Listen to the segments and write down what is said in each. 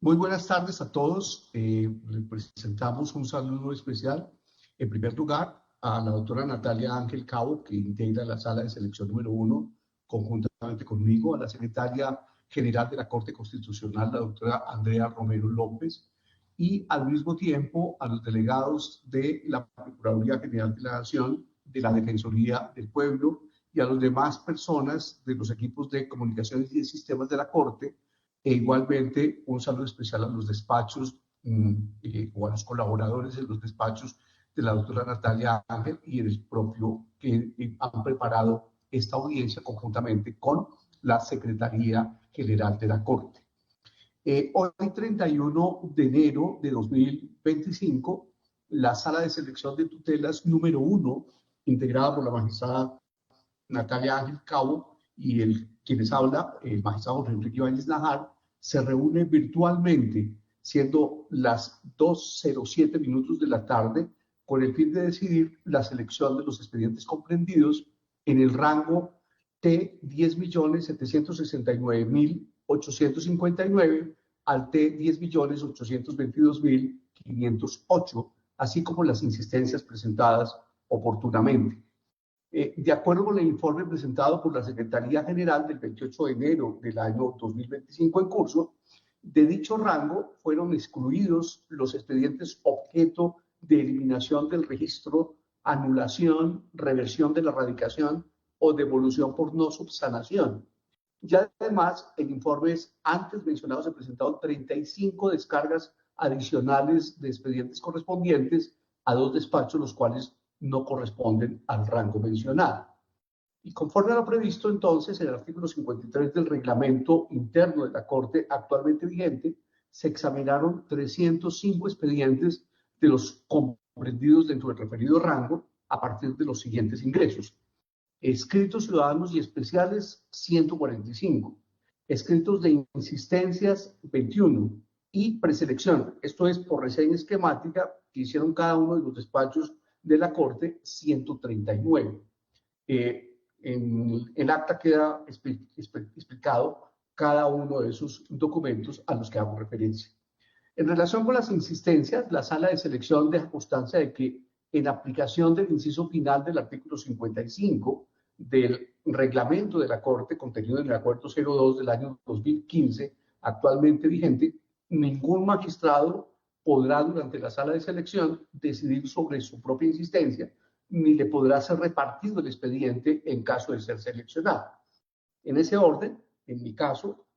Muy buenas tardes a todos. Les presentamos un saludo especial, en primer lugar, a la doctora Natalia Ángel Cabo, que integra la sala de selección número 1, conjuntamente conmigo, a la secretaria general de la Corte Constitucional, la doctora Andrea Romero López, y al mismo tiempo a los delegados de la Procuraduría General de la Nación, de la Defensoría del Pueblo y a las demás personas de los equipos de comunicaciones y de sistemas de la Corte. E igualmente un saludo especial a los despachos o a los colaboradores de los despachos de la doctora Natalia Ángel y el propio que han preparado esta audiencia conjuntamente con la Secretaría General de la Corte. Hoy, 31 de enero de 2025, la Sala de Selección de Tutelas número 1, integrada por la magistrada Natalia Ángel Cabo y quienes habla, el magistrado Jorge Enrique Ibáñez Najar, se reúne virtualmente, siendo las 2:07 minutos de la tarde, con el fin de decidir la selección de los expedientes comprendidos en el rango T 10.769.859 al T 10.822.508, así como las insistencias presentadas oportunamente. De acuerdo con el informe presentado por la Secretaría General del 28 de enero del año 2025 en curso, de dicho rango fueron excluidos los expedientes objeto de eliminación del registro, anulación, reversión de la radicación o devolución por no subsanación. Ya además, en informes antes mencionados se presentaron 35 descargas adicionales de expedientes correspondientes a 2 despachos, los cuales no corresponden al rango mencionado. Y conforme a lo previsto, entonces, en el artículo 53 del reglamento interno de la Corte actualmente vigente, se examinaron 305 expedientes de los comprendidos dentro del referido rango a partir de los siguientes ingresos. Escritos ciudadanos y especiales, 145. Escritos de insistencias, 21. Y preselección, esto es por reseña esquemática que hicieron cada uno de los despachos de la Corte, 139. En el acta queda explicado cada uno de esos documentos a los que hago referencia. En relación con las insistencias, la sala de selección deja constancia de que en aplicación del inciso final del artículo 55 del reglamento de la Corte contenido en el acuerdo 02 del año 2015, actualmente vigente, ningún magistrado podrá durante la sala de selección decidir sobre su propia insistencia, ni le podrá ser repartido el expediente en caso de ser seleccionado. En ese orden, en mi caso,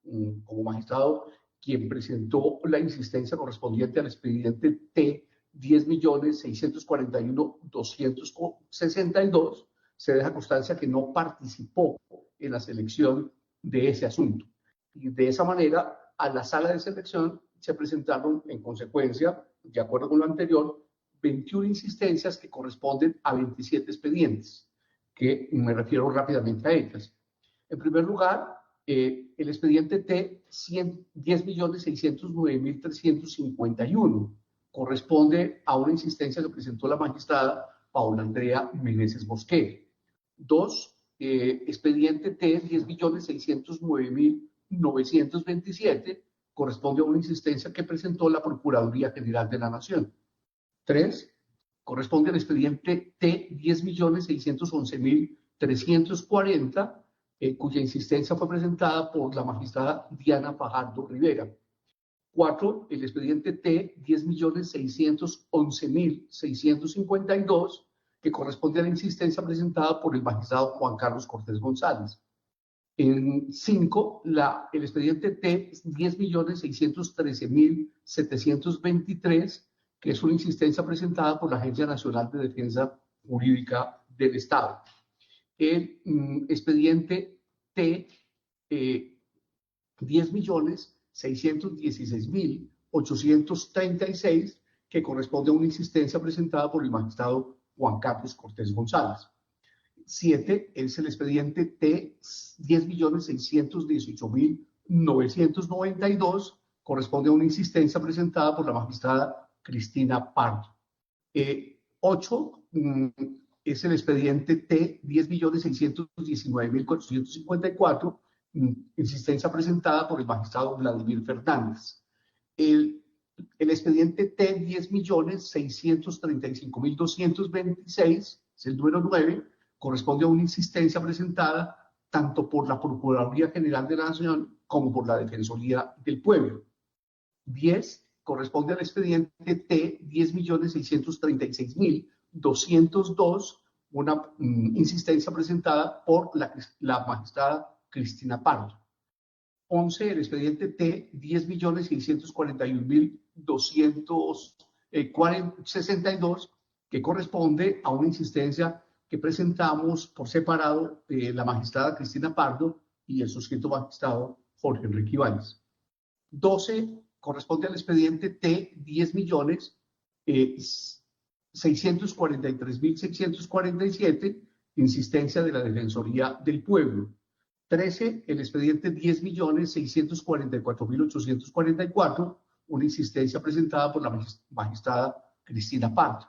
como magistrado, quien presentó la insistencia correspondiente al expediente T 10.641.262, se deja constancia que no participó en la selección de ese asunto. Y de esa manera, a la sala de selección se presentaron, en consecuencia, de acuerdo con lo anterior, 21 insistencias que corresponden a 27 expedientes, que me refiero rápidamente a ellas. En primer lugar, el expediente T 10.609.351 corresponde a una insistencia que presentó la magistrada Paula Andrea Meneses Mosquera. 2. Expediente T 10.609.927 corresponde a una insistencia que presentó la Procuraduría General de la Nación. 3. Corresponde al expediente T 10.611.340, cuya insistencia fue presentada por la magistrada Diana Fajardo Rivera. 4. El expediente T 10.611.652, que corresponde a la insistencia presentada por el magistrado Juan Carlos Cortés González. En 5, el expediente T 10.613.723, que es una insistencia presentada por la Agencia Nacional de Defensa Jurídica del Estado. El expediente T 10.616.836, que corresponde a una insistencia presentada por el magistrado Juan Carlos Cortés González. 7 es el expediente T 10.618.992, corresponde a una insistencia presentada por la magistrada Cristina Pardo. 8 es el expediente T 10.619.454, insistencia presentada por el magistrado Vladimir Fernández. El, el expediente T 10.635.226, es el número 9, corresponde a una insistencia presentada tanto por la Procuraduría General de la Nación como por la Defensoría del Pueblo. 10 corresponde al expediente T 10.636.202, una insistencia presentada por la magistrada Cristina Pardo. 11, el expediente T 10.641.262, que corresponde a una insistencia que presentamos por separado la magistrada Cristina Pardo y el suscrito magistrado Jorge Enrique Ibáñez. 12 corresponde al expediente T 10.643.647, insistencia de la Defensoría del Pueblo. 13, el expediente 10.644.844, una insistencia presentada por la magistrada Cristina Pardo.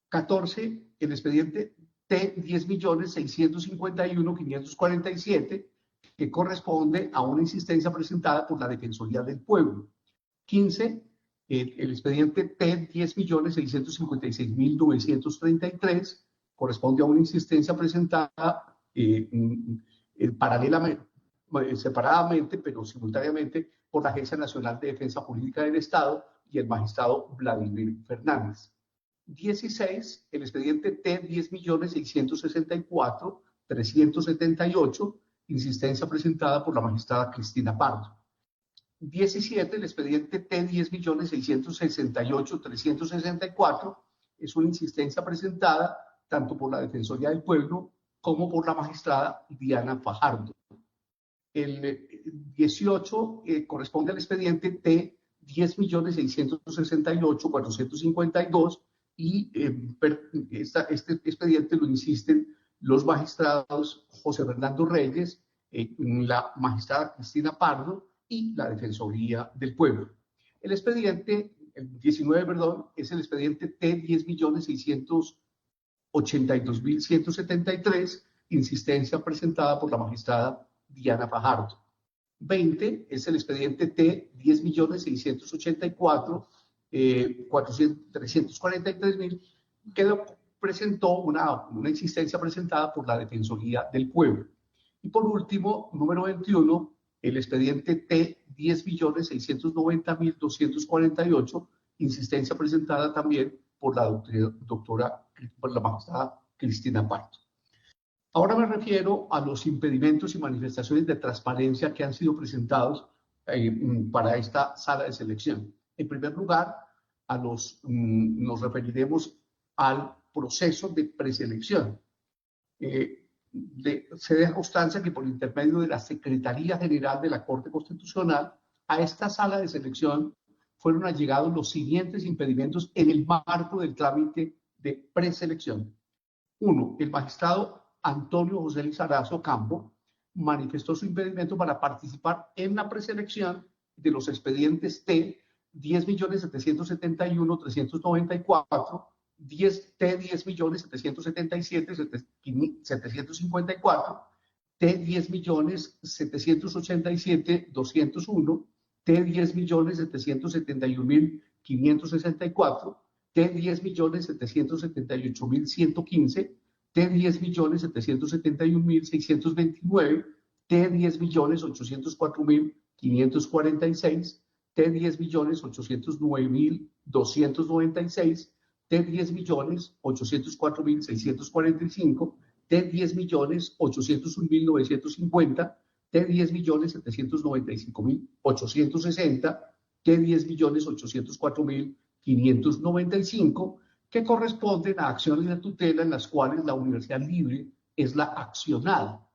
14, el expediente T 10.651.547, que corresponde a una insistencia presentada por la Defensoría del Pueblo. 15, el expediente T 10.656.933, corresponde a una insistencia presentada paralelamente, separadamente, pero simultáneamente, por la Agencia Nacional de Defensa Jurídica del Estado y el magistrado Vladimir Fernández. 16, el expediente T 10.664.378, insistencia presentada por la magistrada Cristina Pardo. 17, el expediente T 10.668.364, es una insistencia presentada tanto por la Defensoría del Pueblo como por la magistrada Diana Fajardo. El 18 corresponde al expediente T 10.668.452 y este expediente lo insisten los magistrados José Fernando Reyes, la magistrada Cristina Pardo y la Defensoría del Pueblo. El expediente, el 19, perdón, es el expediente T 10.682.173, insistencia presentada por la magistrada Diana Fajardo. 20 es el expediente T 10.684.343.000, que presentó una insistencia presentada por la Defensoría del Pueblo. Y por último, número 21, el expediente T 10.690.248, insistencia presentada también por la magistrada Cristina Pardo. Ahora me refiero a los impedimentos y manifestaciones de transparencia que han sido presentados para esta sala de selección. En primer lugar, nos referiremos al proceso de preselección. Se deja constancia que por intermedio de la Secretaría General de la Corte Constitucional, a esta sala de selección fueron allegados los siguientes impedimentos en el marco del trámite de preselección. 1. El magistrado Antonio José Lizarazo Campo manifestó su impedimento para participar en la preselección de los expedientes T 10.771.394, T 10.777.754, T 10.787.201, T 10.771.564, T 10.778.115, T 10.771.629, T 10.804.546, T 10.809.296, T 10.804.645, T 10.801.950, T 10.795.860, T 10.804.595, que corresponden a acciones de tutela en las cuales la Universidad Libre es la accionada.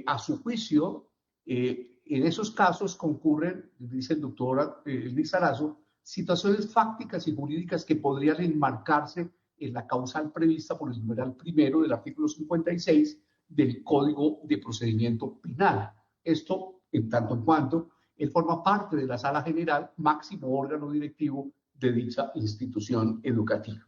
A su juicio, en esos casos concurren, dice el doctor Lizarazo, situaciones fácticas y jurídicas que podrían enmarcarse en la causal prevista por el numeral primero del artículo 56 del Código de Procedimiento Penal. Esto, en tanto en cuanto él forma parte de la Sala General, máximo órgano directivo de dicha institución educativa.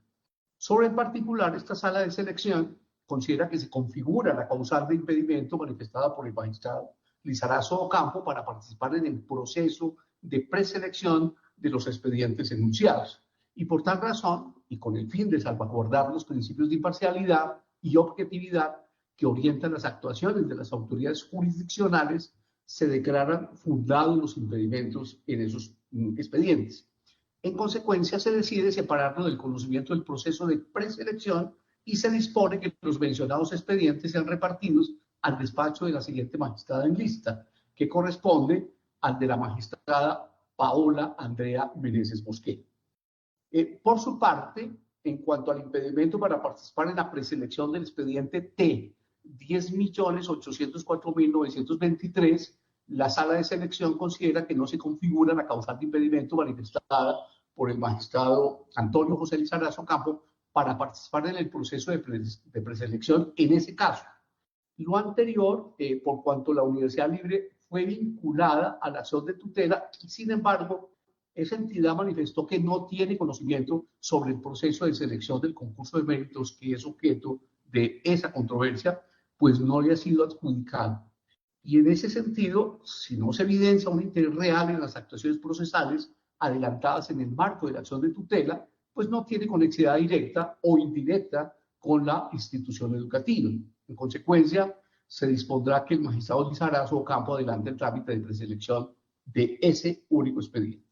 Sobre el particular, esta sala de selección considera que se configura la causal de impedimento manifestada por el magistrado Lizarazo Ocampo para participar en el proceso de preselección de los expedientes enunciados. Y por tal razón, y con el fin de salvaguardar los principios de imparcialidad y objetividad que orientan las actuaciones de las autoridades jurisdiccionales, se declaran fundados los impedimentos en esos expedientes. En consecuencia, se decide separarlo del conocimiento del proceso de preselección y se dispone que los mencionados expedientes sean repartidos al despacho de la siguiente magistrada en lista, que corresponde al de la magistrada Paola Andrea Meneses Mosquera. Por su parte, en cuanto al impedimento para participar en la preselección del expediente T 10.804.923, la sala de selección considera que no se configura la causal de impedimento manifestada por el magistrado Antonio José Lizarazo Campo para participar en el proceso de preselección en ese caso. Lo anterior, por cuanto la Universidad Libre fue vinculada a la acción de tutela y, sin embargo, esa entidad manifestó que no tiene conocimiento sobre el proceso de selección del concurso de méritos que es objeto de esa controversia, pues no le ha sido adjudicado. Y en ese sentido, si no se evidencia un interés real en las actuaciones procesales adelantadas en el marco de la acción de tutela, pues no tiene conexidad directa o indirecta con la institución educativa. En consecuencia, se dispondrá que el magistrado Lizarazo Ocampo adelante el trámite de preselección de ese único expediente.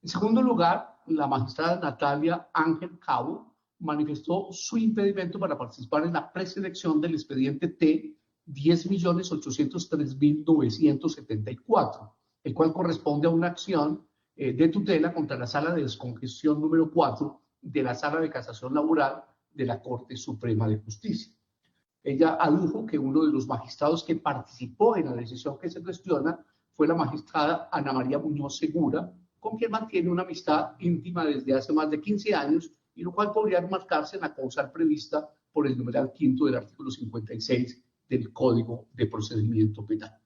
En segundo lugar, la magistrada Natalia Ángel Cabo manifestó su impedimento para participar en la preselección del expediente T 10.803.974, el cual corresponde a una acción de tutela contra la Sala de Descongestión número 4 de la Sala de Casación Laboral de la Corte Suprema de Justicia. Ella adujo que uno de los magistrados que participó en la decisión que se cuestiona fue la magistrada Ana María Muñoz Segura, con quien mantiene una amistad íntima desde hace más de 15 años, y lo cual podría enmarcarse en la causal prevista por el numeral quinto del artículo 56 del Código de Procedimiento Penal.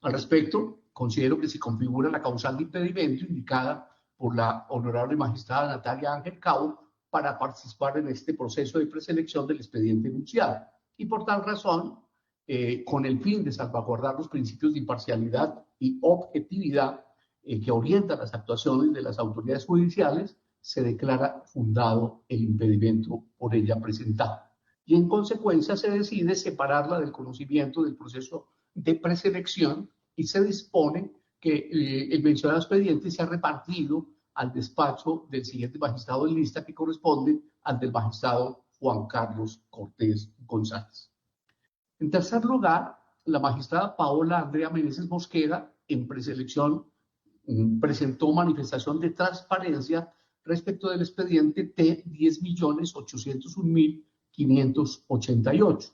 Al respecto, considero que se configura la causal de impedimento indicada por la honorable magistrada Natalia Ángel Cabo para participar en este proceso de preselección del expediente enunciado. Y por tal razón, con el fin de salvaguardar los principios de imparcialidad y objetividad que orientan las actuaciones de las autoridades judiciales, se declara fundado el impedimento por ella presentado. Y en consecuencia se decide separarla del conocimiento del proceso de preselección y se dispone que el mencionado expediente sea repartido al despacho del siguiente magistrado en lista, que corresponde al del magistrado Juan Carlos Cortés González. En tercer lugar, la magistrada Paola Andrea Meneses Mosquera, en preselección, presentó manifestación de transparencia respecto del expediente T 10.801.588.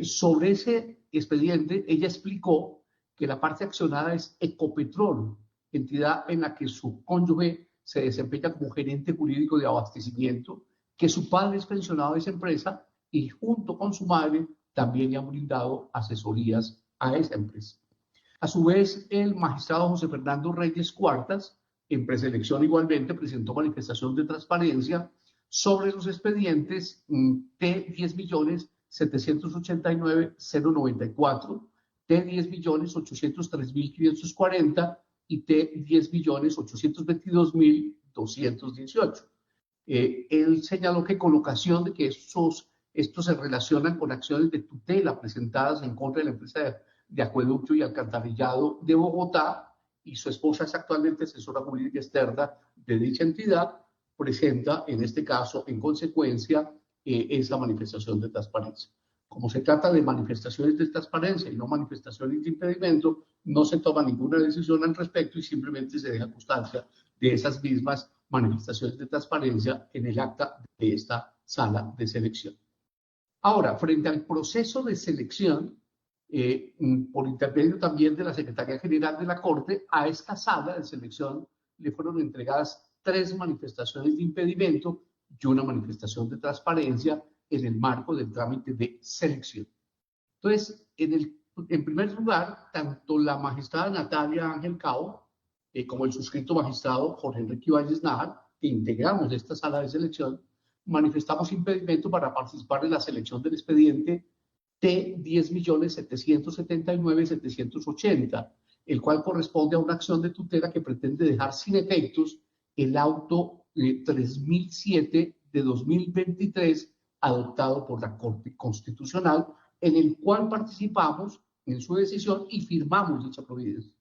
Sobre ese expediente, ella explicó que la parte accionada es Ecopetrol, entidad en la que su cónyuge se desempeña como gerente jurídico de abastecimiento, que su padre es pensionado de esa empresa y junto con su madre también le han brindado asesorías a esa empresa. A su vez, el magistrado José Fernando Reyes Cuartas, en preselección igualmente, presentó manifestación de transparencia sobre los expedientes T 10.789.094, T 10.803.540 y T 10.822.218. Él señaló que con ocasión de que estos se relacionan con acciones de tutela presentadas en contra de la empresa de acueducto y alcantarillado de Bogotá, y su esposa es actualmente asesora jurídica externa de dicha entidad, presenta en este caso, en consecuencia, esa manifestación de transparencia. Como se trata de manifestaciones de transparencia y no manifestaciones de impedimento, no se toma ninguna decisión al respecto y simplemente se deja constancia de esas mismas manifestaciones de transparencia en el acta de esta sala de selección. Ahora, frente al proceso de selección, por intermedio también de la Secretaría General de la Corte, a esta sala de selección le fueron entregadas 3 manifestaciones de impedimento y una manifestación de transparencia en el marco del trámite de selección. Entonces, en primer lugar, tanto la magistrada Natalia Ángel Cao como el suscrito magistrado Jorge Enrique Ibáñez Nájar, que integramos esta sala de selección, manifestamos impedimento para participar en la selección del expediente T 10.779.780, el cual corresponde a una acción de tutela que pretende dejar sin efectos el auto 3007 de 2023 adoptado por la Corte Constitucional, en el cual participamos en su decisión y firmamos dicha providencia.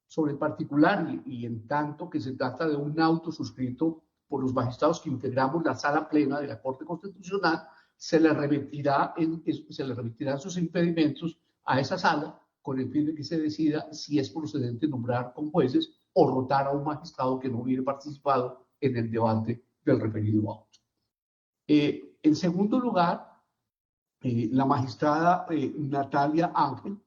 Sobre el particular, y en tanto que se trata de un auto suscrito por los magistrados que integramos la sala plena de la Corte Constitucional, se le remitirán sus impedimentos a esa sala con el fin de que se decida si es procedente nombrar con jueces o rotar a un magistrado que no hubiera participado en el debate del referido auto. En segundo lugar, la magistrada Natalia Ángel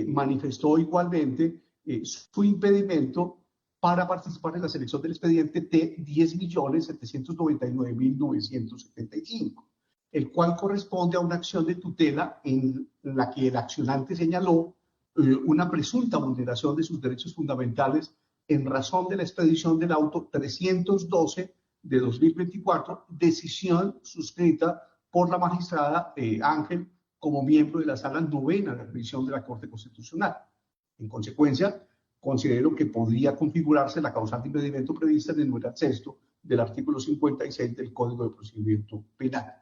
manifestó igualmente su impedimento para participar en la selección del expediente T10.799.975, el cual corresponde a una acción de tutela en la que el accionante señaló una presunta vulneración de sus derechos fundamentales en razón de la expedición del auto 312 de 2024, decisión suscrita por la magistrada Ángel como miembro de la Sala Novena de Revisión de la Corte Constitucional. En consecuencia, considero que podría configurarse la causal de impedimento prevista en el numeral sexto del artículo 56 del Código de Procedimiento Penal.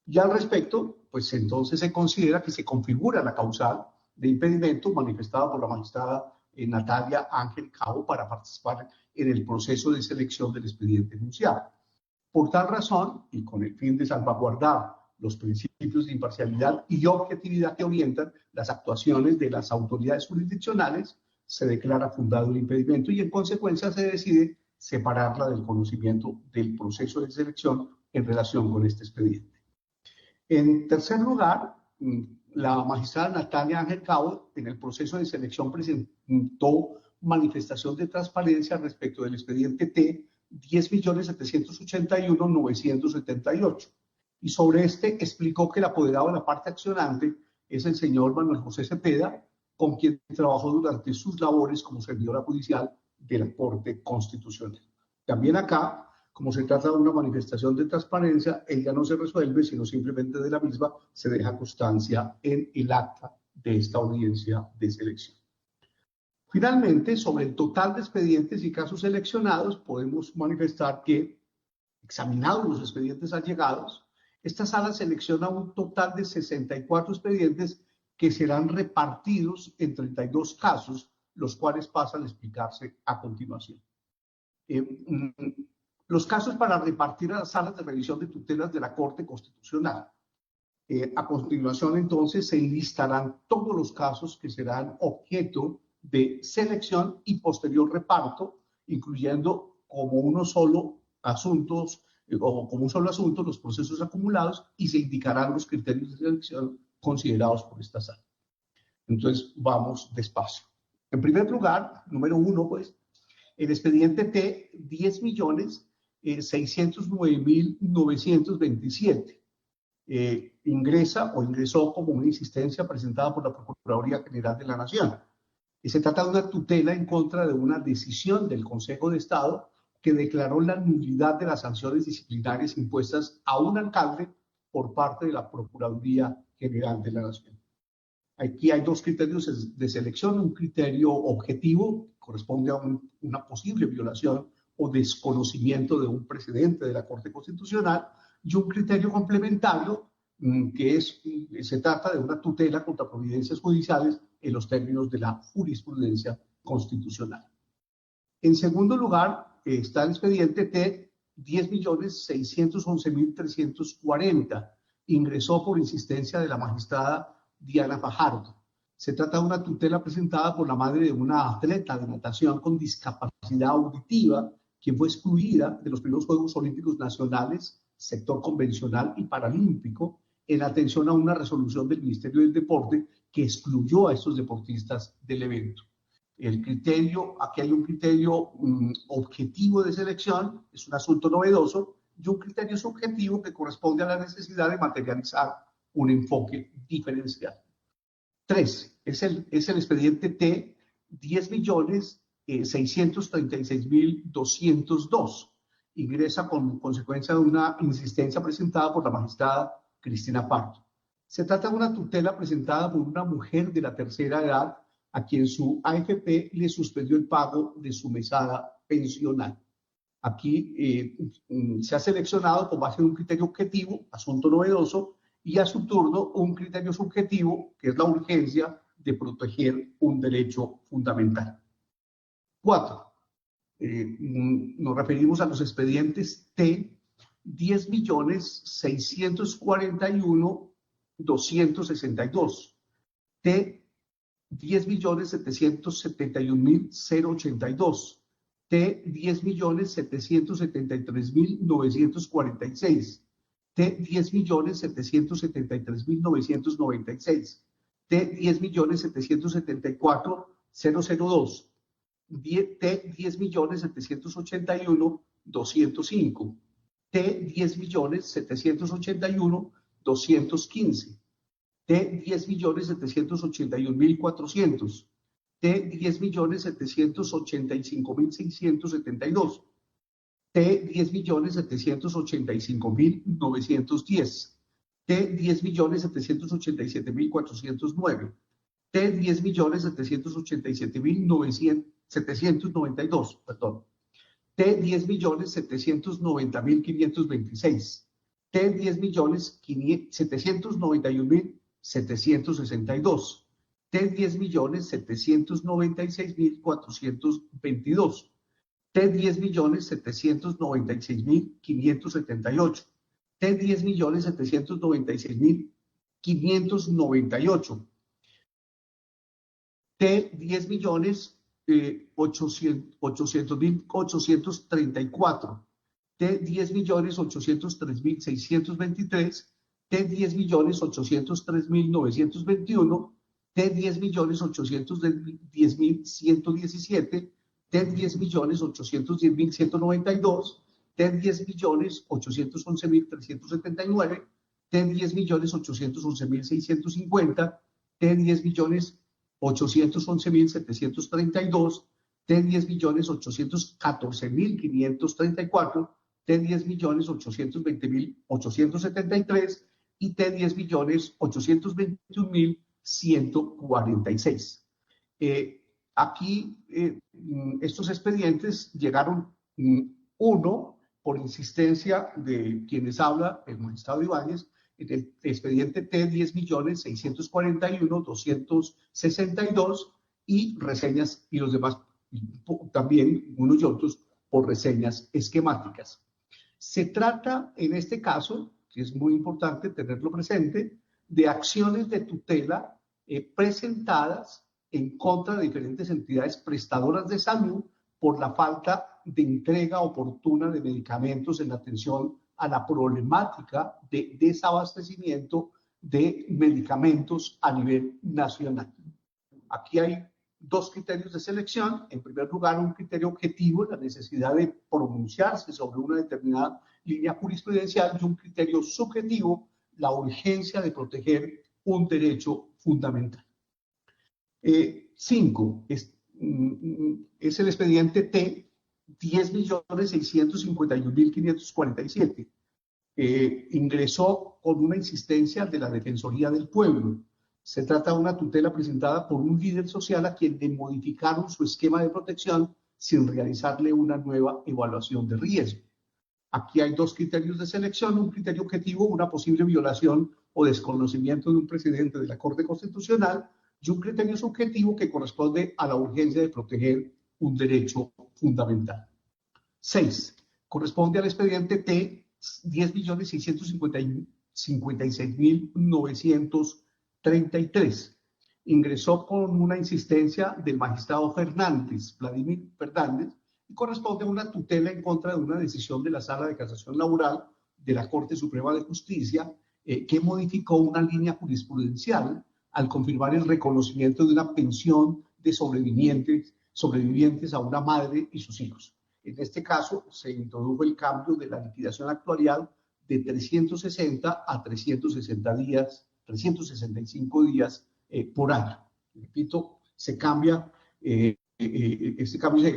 Y al respecto, pues entonces se considera que se configura la causal de impedimento manifestada por la magistrada Natalia Ángel Cabo para participar en el proceso de selección del expediente enunciado. Por tal razón, y con el fin de salvaguardar los principios de imparcialidad y objetividad que orientan las actuaciones de las autoridades jurisdiccionales, se declara fundado el impedimento y en consecuencia se decide separarla del conocimiento del proceso de selección en relación con este expediente. En tercer lugar, la magistrada Natalia Ángel Cabo, en el proceso de selección, presentó manifestación de transparencia respecto del expediente T 10.781.978. Y sobre este explicó que el apoderado de la parte accionante es el señor Manuel José Cepeda, con quien trabajó durante sus labores como servidora judicial de la Corte Constitucional. También acá, como se trata de una manifestación de transparencia, ella no se resuelve, sino simplemente de la misma se deja constancia en el acta de esta audiencia de selección. Finalmente, sobre el total de expedientes y casos seleccionados, podemos manifestar que, examinados los expedientes allegados, esta sala selecciona un total de 64 expedientes que serán repartidos en 32 casos, los cuales pasan a explicarse a continuación. Los casos para repartir a las salas de revisión de tutelas de la Corte Constitucional. A continuación, entonces, se enlistarán todos los casos que serán objeto de selección y posterior reparto, incluyendo como un solo asunto los procesos acumulados, y se indicarán los criterios de selección considerados por esta sala. Entonces, vamos despacio. En primer lugar, número 1, pues, el expediente T 10.609.927 ingresó como una insistencia presentada por la Procuraduría General de la Nación. Y se trata de una tutela en contra de una decisión del Consejo de Estado que declaró la nulidad de las sanciones disciplinarias impuestas a un alcalde por parte de la Procuraduría General de la Nación. Aquí hay dos criterios de selección: un criterio objetivo, que corresponde a una posible violación o desconocimiento de un precedente de la Corte Constitucional, y un criterio complementario, se trata de una tutela contra providencias judiciales en los términos de la jurisprudencia constitucional. En segundo lugar, está el expediente T 10.611.340, ingresó por insistencia de la magistrada Diana Fajardo. Se trata de una tutela presentada por la madre de una atleta de natación con discapacidad auditiva, quien fue excluida de los primeros Juegos Olímpicos Nacionales, sector convencional y paralímpico, en atención a una resolución del Ministerio del Deporte que excluyó a estos deportistas del evento. Aquí hay un criterio objetivo de selección, es un asunto novedoso, y un criterio subjetivo que corresponde a la necesidad de materializar un enfoque diferencial. 3. Es el expediente T 10.636.202. Ingresa con consecuencia de una insistencia presentada por la magistrada Cristina Pardo. Se trata de una tutela presentada por una mujer de la tercera edad a quien su AFP le suspendió el pago de su mesada pensional. Aquí se ha seleccionado con base en un criterio objetivo, asunto novedoso, y a su turno un criterio subjetivo, que es la urgencia de proteger un derecho fundamental. 4. Nos referimos a los expedientes T 10.641.262, T 10.771.082, T 10.773.946, T 10.773.996, T 10.774.002, T 10.781.205, T 10.781.215, T 10.781.400, T 10.785.672, T 10.785.910, T 10.787.409, T 10.787.792, perdón, T 10.790.526, T 10.791.762, T 10.796.422, T 10.796.578, T 10.796.598, T 10.800.834, T 10.803.623, T 10.803.921, T 10.810.117, T 10.810.192, T 10.811.379, T 10.811.650, T 10.811.732, T 10.814.534, T 10.820.873 y T 10.821.146. Aquí estos expedientes llegaron, uno, por insistencia de quienes habla el magistrado Ibáñez, en el expediente T 10.641.262 y reseñas, y los demás también, unos y otros, por reseñas esquemáticas. Se trata, en este caso, que es muy importante tenerlo presente, de acciones de tutela presentadas en contra de diferentes entidades prestadoras de salud por la falta de entrega oportuna de medicamentos en atención a la problemática de desabastecimiento de medicamentos a nivel nacional. Aquí hay dos criterios de selección. En primer lugar, un criterio objetivo, la necesidad de pronunciarse sobre una determinada línea jurisprudencial, y un criterio subjetivo, la urgencia de proteger un derecho fundamental. 5. Es el expediente T 10.651.547. Ingresó con una insistencia de la Defensoría del Pueblo. Se trata de una tutela presentada por un líder social a quien le modificaron su esquema de protección sin realizarle una nueva evaluación de riesgo. Aquí hay dos criterios de selección, un criterio objetivo, una posible violación o desconocimiento de un precedente de la Corte Constitucional, y un criterio subjetivo que corresponde a la urgencia de proteger un derecho fundamental. 6. Corresponde al expediente T 10.656.933. Ingresó con una insistencia del magistrado Vladimir Fernández, y corresponde a una tutela en contra de una decisión de la Sala de Casación Laboral de la Corte Suprema de Justicia que modificó una línea jurisprudencial al confirmar el reconocimiento de una pensión de sobrevivientes a una madre y sus hijos. En este caso, se introdujo el cambio de la liquidación actuarial de 360 a 365 días por año. Repito, se cambia, este cambio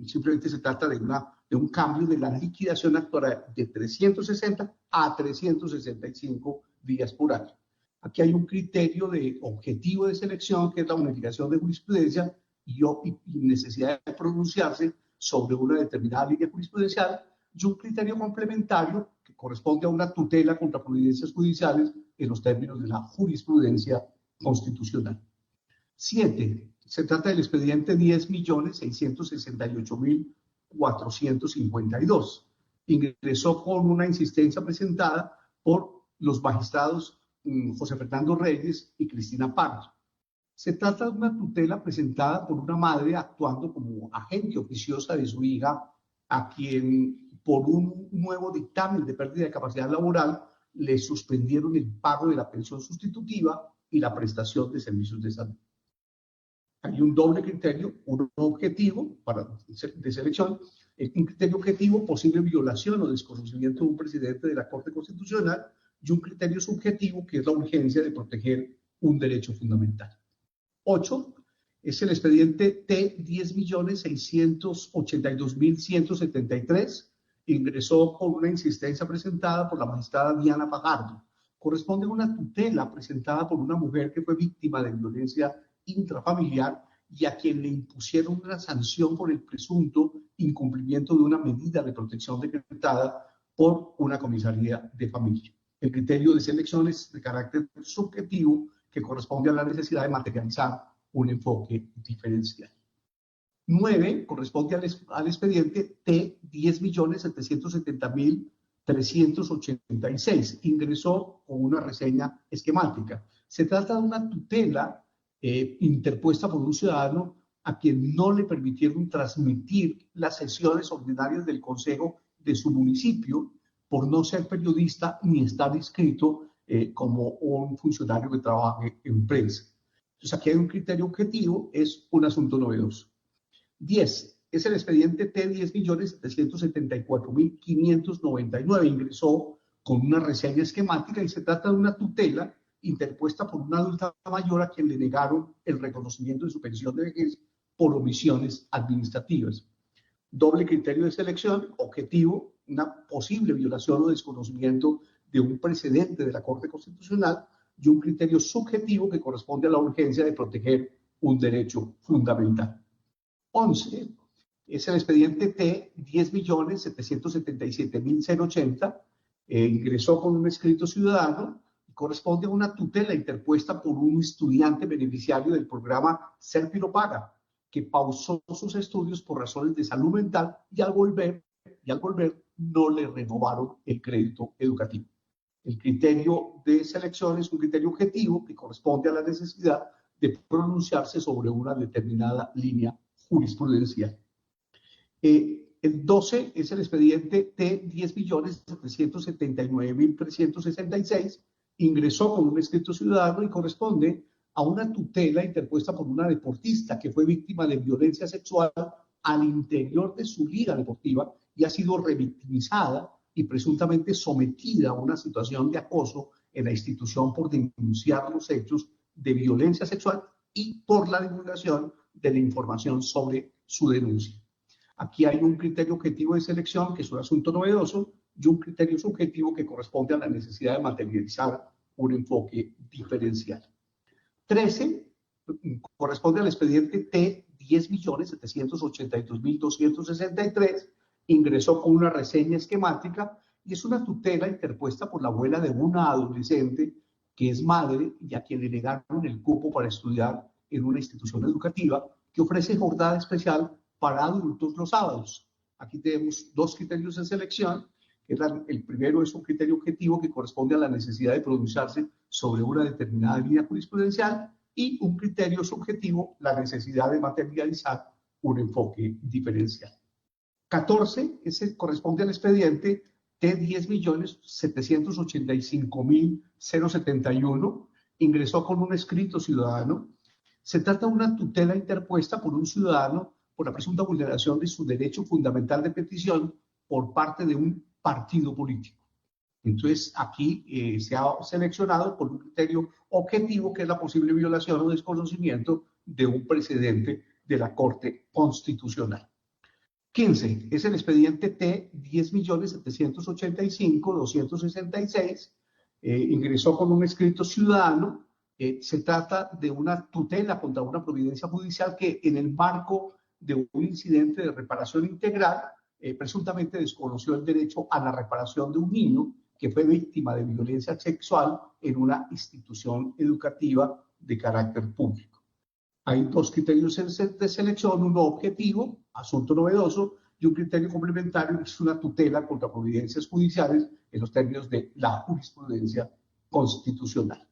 simplemente se trata de un cambio de la liquidación actuarial de 360 a 365 días por año. Aquí hay un criterio de objetivo de selección, que es la unificación de jurisprudencia y necesidad de pronunciarse sobre una determinada línea jurisprudencial, y un criterio complementario que corresponde a una tutela contra providencias judiciales en los términos de la jurisprudencia constitucional. 7. Se trata del expediente 10.668.452. Ingresó con una insistencia presentada por los magistrados José Fernando Reyes y Cristina Pardo. Se trata de una tutela presentada por una madre actuando como agente oficiosa de su hija, a quien por un nuevo dictamen de pérdida de capacidad laboral le suspendieron el pago de la pensión sustitutiva y la prestación de servicios de salud. Hay un doble criterio, uno objetivo de selección, un criterio objetivo, posible violación o desconocimiento de un presidente de la Corte Constitucional, y un criterio subjetivo, que es la urgencia de proteger un derecho fundamental. 8. Es el expediente T10.682.173. Ingresó con una insistencia presentada por la magistrada Diana Fajardo. Corresponde a una tutela presentada por una mujer que fue víctima de violencia intrafamiliar y a quien le impusieron una sanción por el presunto incumplimiento de una medida de protección decretada por una comisaría de familia. El criterio de selección es de carácter subjetivo, que corresponde a la necesidad de materializar un enfoque diferencial. 9. Corresponde al expediente T10.770.386. Ingresó con una reseña esquemática. Se trata de una tutela interpuesta por un ciudadano a quien no le permitieron transmitir las sesiones ordinarias del Consejo de su municipio por no ser periodista ni estar inscrito como un funcionario que trabaje en prensa. Entonces aquí hay un criterio objetivo, es un asunto novedoso. 10. Es el expediente T10.774.599. Ingresó con una reseña esquemática y se trata de una tutela interpuesta por una adulta mayor a quien le negaron el reconocimiento de su pensión de vejez por omisiones administrativas. Doble criterio de selección, objetivo, una posible violación o desconocimiento de un precedente de la Corte Constitucional, y un criterio subjetivo que corresponde a la urgencia de proteger un derecho fundamental. 11. Es el expediente T10.777.080. Ingresó con un escrito ciudadano y corresponde a una tutela interpuesta por un estudiante beneficiario del programa Ser Paga, que pausó sus estudios por razones de salud mental y al volver no le renovaron el crédito educativo. El criterio de selección es un criterio objetivo que corresponde a la necesidad de pronunciarse sobre una determinada línea jurisprudencial. El 12 es el expediente T10.779.366. Ingresó con un escrito ciudadano y corresponde a una tutela interpuesta por una deportista que fue víctima de violencia sexual al interior de su liga deportiva y ha sido revictimizada y presuntamente sometida a una situación de acoso en la institución por denunciar los hechos de violencia sexual y por la divulgación de la información sobre su denuncia. Aquí hay un criterio objetivo de selección, que es un asunto novedoso, y un criterio subjetivo que corresponde a la necesidad de materializar un enfoque diferencial. 13. Corresponde al expediente T10.782.263. Ingresó con una reseña esquemática y es una tutela interpuesta por la abuela de una adolescente que es madre y a quien le negaron el cupo para estudiar en una institución educativa que ofrece jornada especial para adultos los sábados. Aquí tenemos dos criterios de selección. El primero es un criterio objetivo que corresponde a la necesidad de pronunciarse sobre una determinada línea jurisprudencial, y un criterio subjetivo, la necesidad de materializar un enfoque diferencial. 14 corresponde al expediente T10.785.071. Ingresó con un escrito ciudadano. Se trata de una tutela interpuesta por un ciudadano por la presunta vulneración de su derecho fundamental de petición por parte de un partido político. Entonces, aquí se ha seleccionado por un criterio objetivo, que es la posible violación o desconocimiento de un precedente de la Corte Constitucional. 15. Es el expediente T10.785.266. ingresó con un escrito ciudadano. Se trata de una tutela contra una providencia judicial que en el marco de un incidente de reparación integral presuntamente desconoció el derecho a la reparación de un niño que fue víctima de violencia sexual en una institución educativa de carácter público. Hay dos criterios de selección, uno objetivo, asunto novedoso, y un criterio complementario, que es una tutela contra providencias judiciales en los términos de la jurisprudencia constitucional.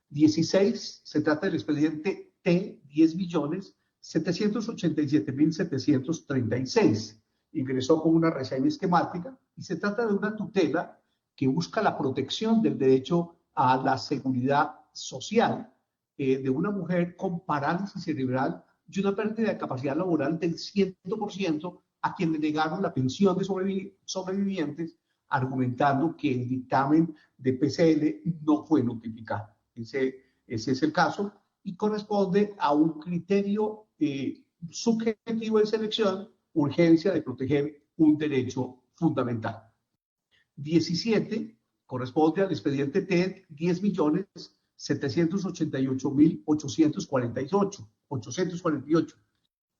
16, se trata del expediente T 10.787.736. Ingresó con una reseña esquemática y se trata de una tutela que busca la protección del derecho a la seguridad social de una mujer con parálisis cerebral y una pérdida de capacidad laboral del 100% a quien le negaron la pensión de sobrevivientes, argumentando que el dictamen de PCL no fue notificado. Ese es el caso y corresponde a un criterio subjetivo de selección, urgencia de proteger un derecho fundamental. 17 corresponde al expediente T 10.788.848.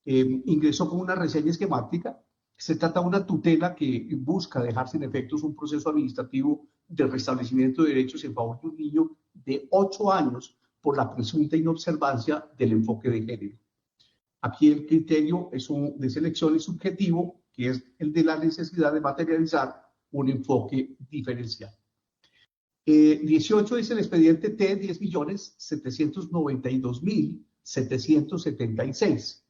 Ingresó con una reseña esquemática. Se trata de una tutela que busca dejar sin efectos un proceso administrativo de restablecimiento de derechos en favor de un niño de 8 años por la presunta inobservancia del enfoque de género. Aquí el criterio de selección es subjetivo, que es el de la necesidad de materializar un enfoque diferencial. 18 es el expediente T 10.792.776.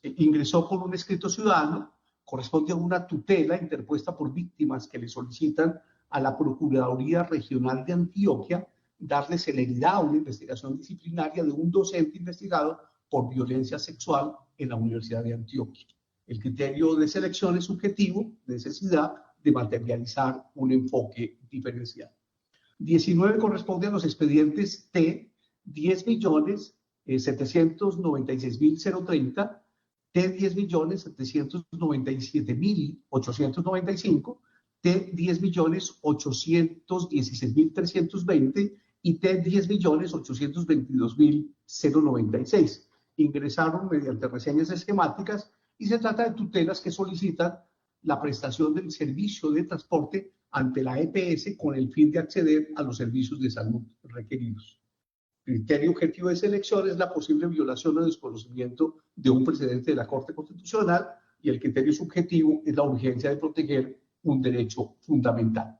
Ingresó con un escrito ciudadano, corresponde a una tutela interpuesta por víctimas que le solicitan a la Procuraduría Regional de Antioquia darle celeridad a una investigación disciplinaria de un docente investigado por violencia sexual en la Universidad de Antioquia. El criterio de selección es subjetivo, necesidad de materializar un enfoque diferencial. 19 corresponde a los expedientes T 10.796.030, T 10.797.895, T 10.816.320 y T 10.822.096. Ingresaron mediante reseñas esquemáticas y se trata de tutelas que solicitan la prestación del servicio de transporte ante la EPS con el fin de acceder a los servicios de salud requeridos. El criterio objetivo de selección es la posible violación o desconocimiento de un precedente de la Corte Constitucional y el criterio subjetivo es la urgencia de proteger un derecho fundamental.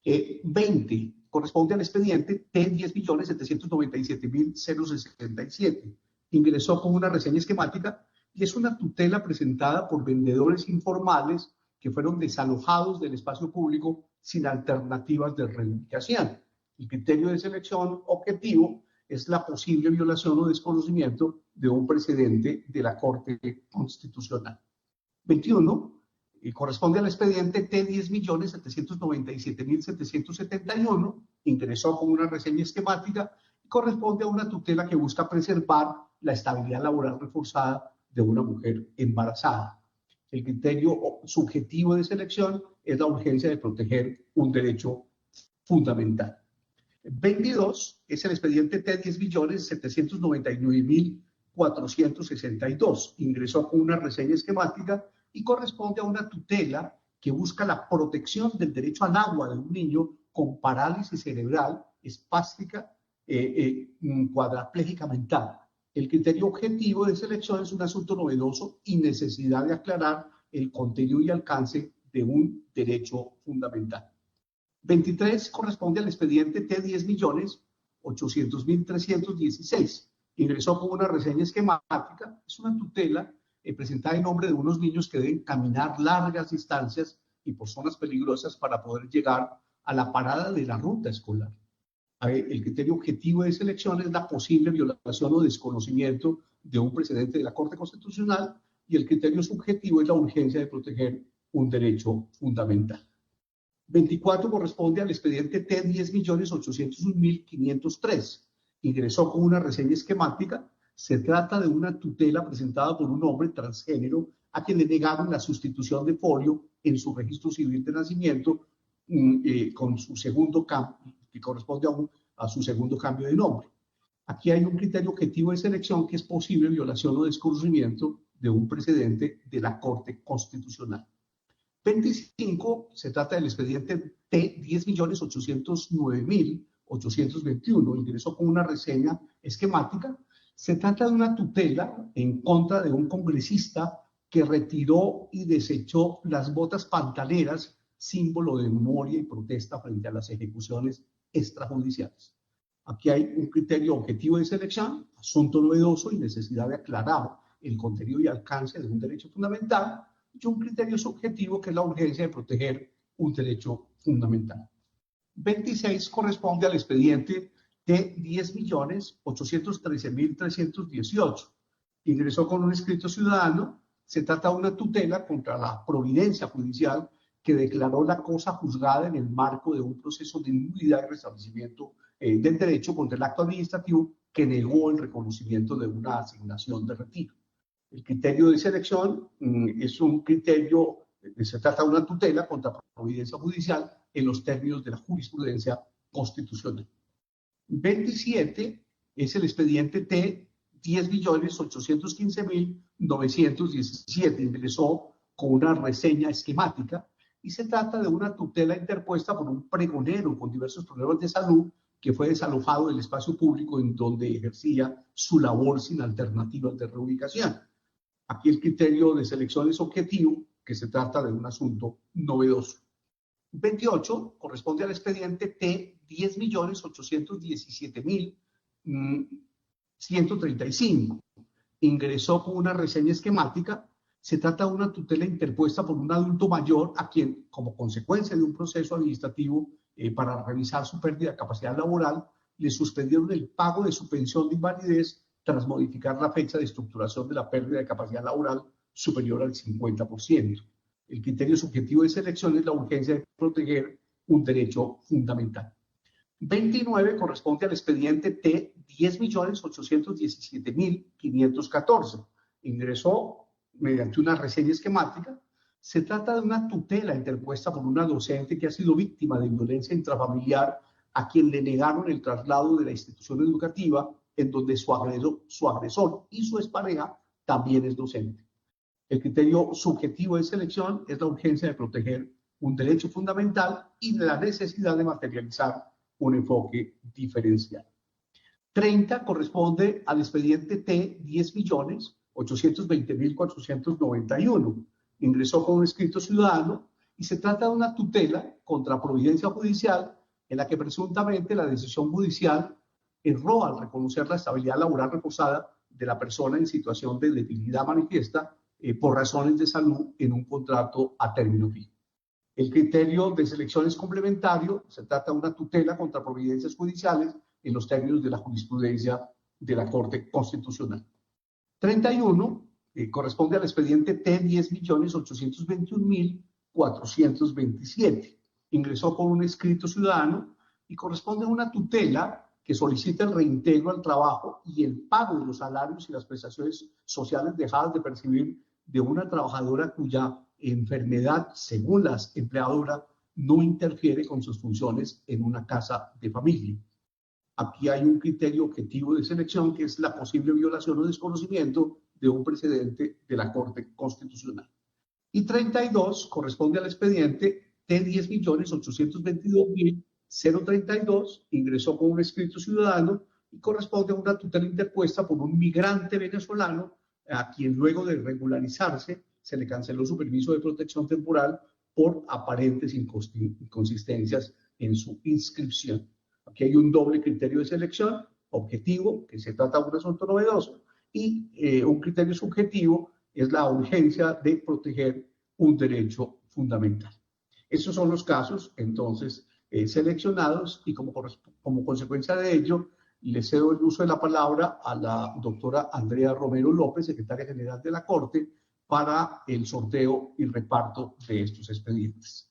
20 corresponde al expediente T 10.797.067. Ingresó con una reseña esquemática y es una tutela presentada por vendedores informales que fueron desalojados del espacio público sin alternativas de reubicación. El criterio de selección objetivo es la posible violación o desconocimiento de un precedente de la Corte Constitucional. 21 corresponde al expediente T 10.797.771, ingresó con una reseña esquemática y corresponde a una tutela que busca preservar la estabilidad laboral reforzada de una mujer embarazada. El criterio subjetivo de selección es la urgencia de proteger un derecho fundamental. 22 es el expediente T 10.799.462. Ingresó con una reseña esquemática y corresponde a una tutela que busca la protección del derecho al agua de un niño con parálisis cerebral, espástica, cuadraplégica mental. El criterio objetivo de selección es un asunto novedoso y necesidad de aclarar el contenido y alcance de un derecho fundamental. 23 corresponde al expediente T 10.800.316. Ingresó con una reseña esquemática. Es una tutela presentada en nombre de unos niños que deben caminar largas distancias y por zonas peligrosas para poder llegar a la parada de la ruta escolar. El criterio objetivo de selección es la posible violación o desconocimiento de un precedente de la Corte Constitucional y el criterio subjetivo es la urgencia de proteger un derecho fundamental. 24 corresponde al expediente T 10.801.503. Ingresó con una reseña esquemática. Se trata de una tutela presentada por un hombre transgénero a quien le negaron la sustitución de folio en su registro civil de nacimiento con su segundo cambio, que corresponde a su segundo cambio de nombre. Aquí hay un criterio objetivo de selección que es posible violación o desconocimiento de un precedente de la Corte Constitucional. 25, se trata del expediente T 10.809.821, ingresó con una reseña esquemática. Se trata de una tutela en contra de un congresista que retiró y desechó las botas pantaleras, símbolo de memoria y protesta frente a las ejecuciones extrajudiciales. Aquí hay un criterio objetivo de selección, asunto novedoso y necesidad de aclarar el contenido y alcance de un derecho fundamental, y un criterio subjetivo que es la urgencia de proteger un derecho fundamental. 26 corresponde al expediente de 10.813.318. Ingresó con un escrito ciudadano. Se trata de una tutela contra la providencia judicial que declaró la cosa juzgada en el marco de un proceso de nulidad y restablecimiento del derecho contra el acto administrativo que negó el reconocimiento de una asignación de retiro. El criterio de selección es un criterio, se trata de una tutela contra providencia judicial en los términos de la jurisprudencia constitucional. 27 es el expediente T 10.815.917. Ingresó con una reseña esquemática y se trata de una tutela interpuesta por un pregonero con diversos problemas de salud que fue desalojado del espacio público en donde ejercía su labor sin alternativas de reubicación. Aquí el criterio de selección es objetivo, que se trata de un asunto novedoso. 28 corresponde al expediente T 10.817.135. Ingresó con una reseña esquemática. Se trata de una tutela interpuesta por un adulto mayor a quien, como consecuencia de un proceso administrativo para revisar su pérdida de capacidad laboral, le suspendieron el pago de su pensión de invalidez tras modificar la fecha de estructuración de la pérdida de capacidad laboral superior al 50%. El criterio subjetivo de selección es la urgencia de proteger un derecho fundamental. 29 corresponde al expediente T 10.817.514. Ingresó mediante una reseña esquemática. Se trata de una tutela interpuesta por una docente que ha sido víctima de violencia intrafamiliar a quien le negaron el traslado de la institución educativa en donde su agresor y su expareja también es docente. El criterio subjetivo de selección es la urgencia de proteger un derecho fundamental y la necesidad de materializar un enfoque diferencial. 30 corresponde al expediente T 10.820.491. Ingresó con un escrito ciudadano y se trata de una tutela contra providencia judicial en la que presuntamente la decisión judicial erró al reconocer la estabilidad laboral reposada de la persona en situación de debilidad manifiesta por razones de salud en un contrato a término fijo. El criterio de selección es complementario. Se trata de una tutela contra providencias judiciales en los términos de la jurisprudencia de la Corte Constitucional. 31 corresponde al expediente T 10.821.427. Ingresó con un escrito ciudadano y corresponde a una tutela que solicita el reintegro al trabajo y el pago de los salarios y las prestaciones sociales dejadas de percibir de una trabajadora cuya enfermedad, según la empleadora, no interfiere con sus funciones en una casa de familia. Aquí hay un criterio objetivo de selección que es la posible violación o desconocimiento de un precedente de la Corte Constitucional. Y 32 corresponde al expediente T 10.822.032, ingresó con un escrito ciudadano y corresponde a una tutela interpuesta por un migrante venezolano a quien luego de regularizarse se le canceló su permiso de protección temporal por aparentes inconsistencias en su inscripción. Aquí hay un doble criterio de selección, objetivo, que se trata de un asunto novedoso, y un criterio subjetivo es la urgencia de proteger un derecho fundamental. Estos son los casos, entonces, seleccionados, y como consecuencia de ello, le cedo el uso de la palabra a la doctora Andrea Romero López, secretaria general de la Corte, para el sorteo y reparto de estos expedientes.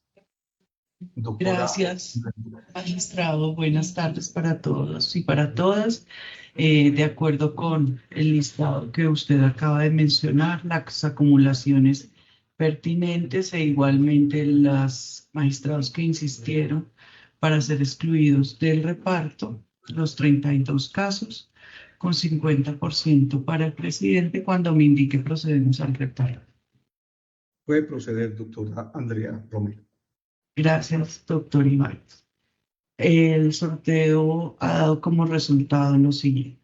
Doctora, gracias, magistrado. Buenas tardes para todos y para todas. De acuerdo con el listado que usted acaba de mencionar, las acumulaciones pertinentes e igualmente los magistrados que insistieron para ser excluidos del reparto, los 32 casos, con 50% para el presidente. Cuando me indique procedemos al reparto. Puede proceder, doctora Andrea Romero. Gracias, doctor Iván. El sorteo ha dado como resultado lo siguiente.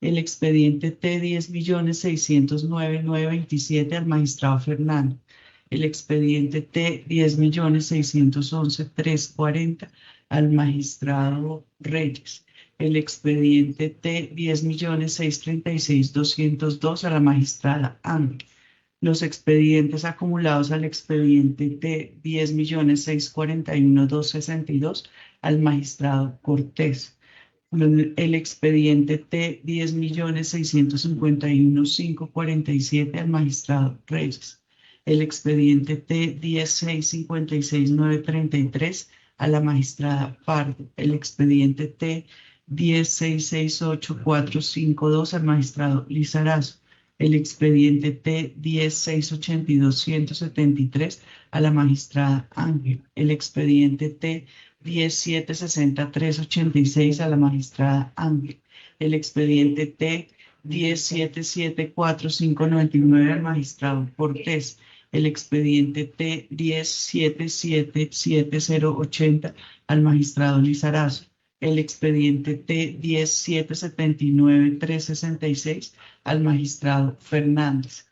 El expediente T 10.609.927 al magistrado Fernández. El expediente T 10.611.340 al magistrado Reyes. El expediente T 10.636.202 a la magistrada Ángel. Los expedientes acumulados al expediente T 10.641.262 al magistrado Cortés. El expediente T 10.651.547 al magistrado Reyes. El expediente T 10.656.933 a la magistrada Pardo. El expediente T 10.668.452 al magistrado Lizarazo. El expediente T 10.682.173 a la magistrada Ángel. El expediente T 10.760.386 a la magistrada Ángel. El expediente T 10.774.599 al magistrado Cortés. El expediente T 10.777.080 al magistrado Lizarazo. El expediente T 10.779.366 al magistrado Fernández.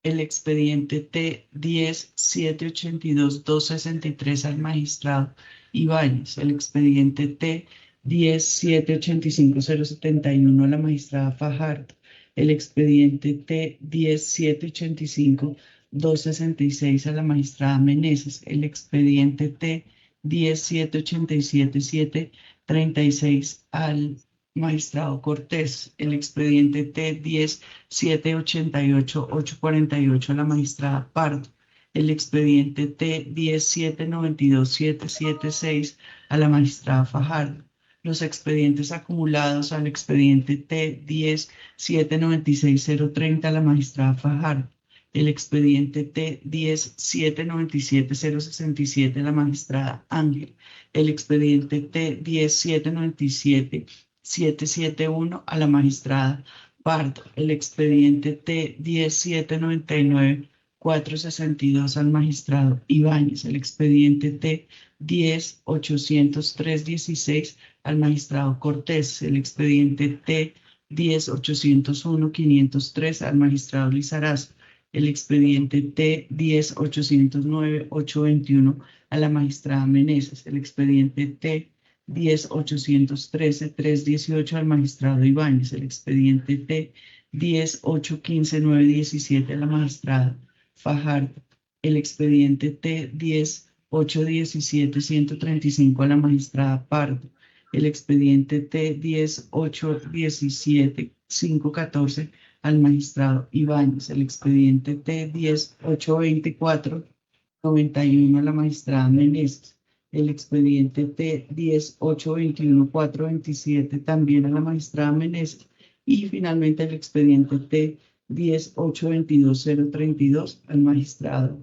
El expediente T 10.782.263 al magistrado Ibáñez. El expediente T 10.785.071 a la magistrada Fajardo. El expediente T 10.785.266 a la magistrada Meneses. El expediente T 10.787.736 al magistrado Cortés. El expediente T 10.788.848 a la magistrada Pardo. El expediente T 10.792.776 a la magistrada Fajardo. Los expedientes acumulados al expediente T 10.796.030 a la magistrada Fajardo. El expediente T 10.797.067 a la magistrada Ángel. El expediente T 10.797.771 a la magistrada Pardo. El expediente T 10.799.462 al magistrado Ibáñez. El expediente T 10.803.16 al magistrado Cortés. El expediente T 10.801.503 al magistrado Lizarazo. El expediente T 10.809.821 a la magistrada Meneses. El expediente T 10.813.318 al magistrado Ibáñez. El expediente T 10.815.917 a la magistrada Fajardo. El expediente T 10.817.135 a la magistrada Pardo. El expediente T 10.817.514 al magistrado Ibáñez. El expediente T 10.824.91 a la magistrada Meneses. El expediente T 10.821.427 también a la magistrada Meneses. Y finalmente el expediente T 10.822.032 al magistrado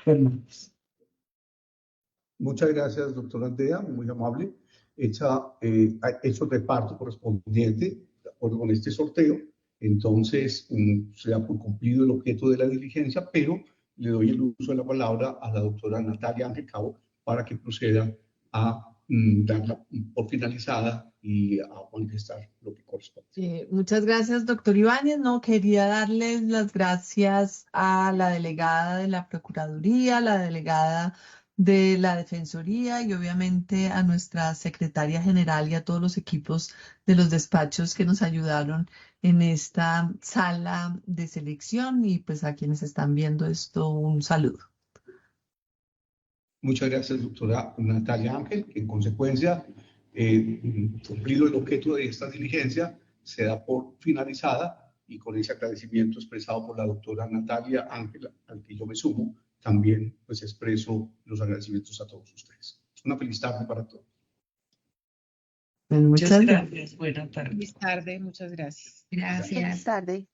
Fernández. Muchas gracias, doctora Andrea, muy amable. Hecho el reparto correspondiente de acuerdo con este sorteo. Entonces, se da por cumplido el objeto de la diligencia, pero le doy el uso de la palabra a la doctora Natalia Ángel Cabo para que proceda a darla por finalizada y a manifestar lo que corresponde. Muchas gracias, doctor Ibáñez. No, quería darles las gracias a la delegada de la Procuraduría, la delegada de la Defensoría y obviamente a nuestra secretaria general y a todos los equipos de los despachos que nos ayudaron en esta sala de selección y pues a quienes están viendo esto, un saludo. Muchas gracias, doctora Natalia Ángel, que en consecuencia, cumplido el objeto de esta diligencia, se da por finalizada y con ese agradecimiento expresado por la doctora Natalia Ángel, al que yo me sumo, también pues expreso los agradecimientos a todos ustedes. Una feliz tarde para todos. Muchas gracias. Buenas tardes. Feliz tarde, muchas gracias. Gracias. Feliz tarde.